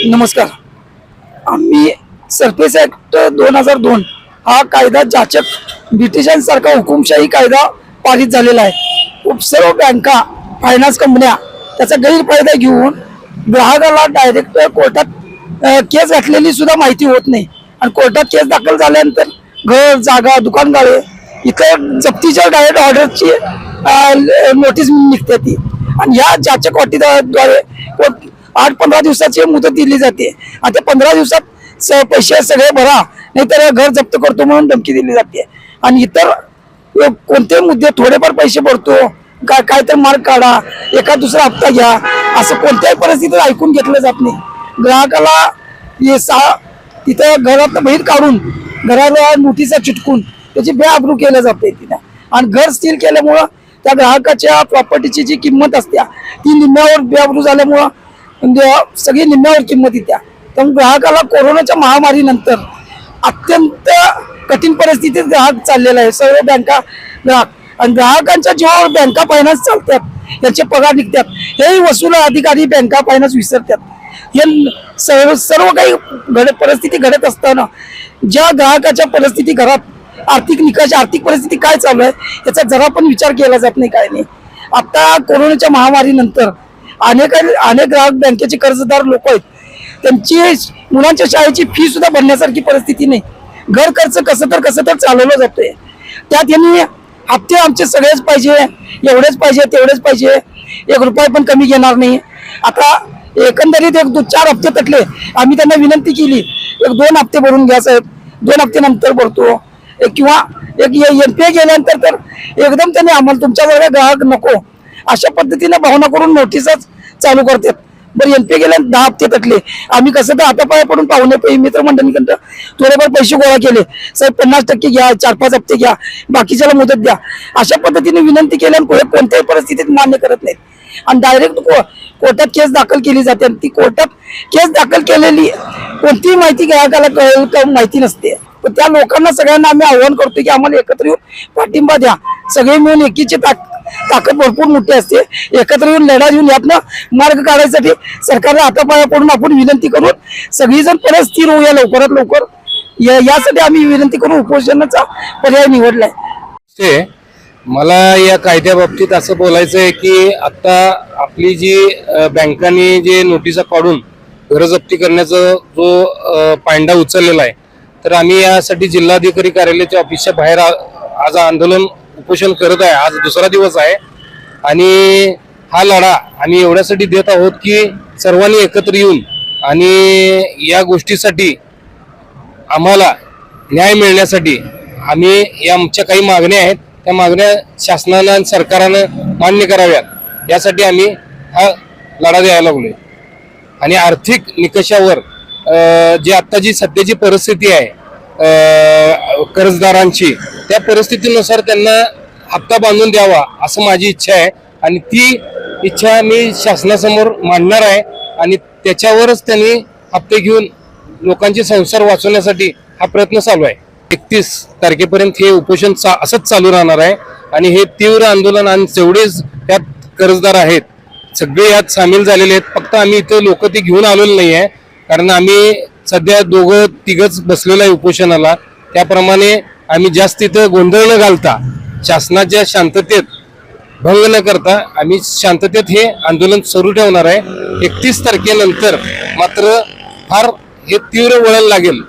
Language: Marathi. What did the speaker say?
नमस्कार. आम्ही सरफेस ऍक्ट 2002 हा कायदा जाचक ब्रिटिशांसारखा हुकुमशाही कायदा पारित झालेला आहे. सर्व बँका फायनान्स कंपन्या त्याचा गैरफायदा घेऊन ग्राहकाला डायरेक्ट कोर्टात केस घातलेली सुद्धा माहिती होत नाही आणि कोर्टात केस दाखल झाल्यानंतर घर जागा दुकान गाळे इथं जप्तीच्या डायरेक्ट ऑर्डरची नोटीस निघते ती आणि या जाचक अटीद्वारे 8-15 दिवसाची मुदत दिली जाते आणि त्या 15 दिवसात पैसे सगळे भरा नाहीतर घर जप्त करतो म्हणून धमकी दिली जाते आणि इतर कोणते मुद्दे थोडेफार पैसे भरतो काय तर मार्क काढा एका दुसरा हप्ता घ्या असं कोणत्याही परिस्थितीत ऐकून घेतलं जात नाही. ग्राहकाला तिथं घरात बाहेर काढून घराला नोटीसा चिटकून त्याची बेआबरू केल्या जाते तिथं आणि घर सील केल्यामुळं त्या ग्राहकाच्या प्रॉपर्टीची जी किंमत असते ती निम्म्यावर बेआबरू झाल्यामुळं सगळी निम्म्यावर किंमत येत्या. त्यामुळे ग्राहकाला कोरोनाच्या महामारीनंतर अत्यंत कठीण परिस्थितीत ग्राहक चाललेला आहे. सर्व बँका ग्राहक आणि ग्राहकांच्या जीवावर बँका फायनान्स चालतात याचे पगार निघतात हेही वसूल अधिकारी बँका फायनान्स विसरतात. हे सर्व काही परिस्थिती घडत असताना ज्या ग्राहकाच्या परिस्थिती घरात आर्थिक निकष आर्थिक परिस्थिती काय चालू आहे याचा जरा पण विचार केला जात नाही. काय नाही. आता कोरोनाच्या महामारीनंतर अनेक ग्राहक बँकेचे कर्जदार लोक आहेत त्यांची मुलांच्या शाळेची फी सुद्धा भरण्यासारखी परिस्थिती नाही. घर खर्च कसं तर चालवलं जातोय. त्यात यांनी हप्ते आमचे सगळेच पाहिजे एवढेच पाहिजे तेवढेच पाहिजे 1 रुपया पण कमी घेणार नाही. आता एकंदरीत 1-4 हप्ते तटले आम्ही त्यांना विनंती केली 1-2 हप्ते भरून घ्या साहेब 2 हप्ते नंतर भरतो किंवा NPA गेल्यानंतर तर एकदम त्यांनी आम्हाला तुमच्याजवळ ग्राहक नको अशा पद्धतीने भावना करून नोटीसच चालू करतात. बरं NPA गेल्यानंतर 10 हप्ते तटले आम्ही कसं तर हातापाया पडून पाहुणे मित्रमंडळीकडं थोडेफार पैसे गोळा केले साहेब 50% घ्या 4-5 हप्ते घ्या बाकीच्याला मुदत द्या अशा पद्धतीने विनंती केल्यानंतर कोणत्याही परिस्थितीत मान्य करत नाहीत आणि डायरेक्ट कोर्टात केस दाखल केली जाते आणि ती कोर्टात केस दाखल केलेली कोणतीही माहिती ग्राहकाला कळेल का माहिती नसते. पण त्या लोकांना सगळ्यांना आम्ही आव्हान करतो की आम्हाला एकत्र येऊन पाठिंबा द्या. सगळे मिळून एकीची ताकद भरपूर मोठी असते. एकत्र येऊन लढा देऊन यातनं मार्ग काढायसाठी सरकारला हातापाया पडून आपण विनंती करून सगळीजण परत स्थिर होऊया लवकरात लवकर यासाठी आम्ही विनंती करून उपोषणाचा पर्याय निवडलाय. ते मला या कायद्या बाबतीत असं बोलायचं आहे की आता आपली जी बँकांनी जे नोटिसा काढून घर जप्ती करण्याचा जो पायंडा उचललेला आहे तर आम्ही यासाठी जिल्हाधिकारी कार्यालयाच्या ऑफिसच्या बाहेर आज आंदोलन उपोषण करत आहे. आज दुसरा दिवस आहे आणि हा लढा आम्ही एवढ्यासाठी देत आहोत की सर्वांनी एकत्र येऊन आणि या गोष्टीसाठी आम्हाला न्याय मिळण्यासाठी आम्ही या आमच्या काही मागण्या आहेत त्या मागण्या शासनानं आणि सरकारनं मान्य कराव्यात यासाठी आम्ही हा लढा द्यायला लागलोय. आणि आर्थिक निकषावर जी आत्ताची सध्याची परिस्थिती आहे कर्जदारांची त्या परिस्थितीनुसार त्यांना हप्ता बांधून द्यावा असं माझी इच्छा आहे आणि ती इच्छा मी शासनासमोर मांडणार आहे आणि त्याच्यावरच त्यांनी हप्ते घेऊन लोकांचे संसार वाचवण्यासाठी हा प्रयत्न चालू आहे. 31 तारखेपर्यंत हे उपोषण असंच चालू राहणार आहे आणि हे तीव्र आंदोलन आणि जेवढेच त्यात कर्जदार आहेत सगळे यात सामील झालेले आहेत. फक्त आम्ही इथं लोक ते घेऊन आलेलो नाही आहे कारण आम्ही सध्या 2-3च बसलेलो आहे उपोषणाला. त्याप्रमाणे आम्ही जास्त इथं गोंधळ न घालता शासनाच्या शांततेत भंग न करता आम्ही शांततेत हे आंदोलन सुरू ठेवणार आहे. 31 तारखेनंतर मात्र फार हे तीव्र वळण लागेल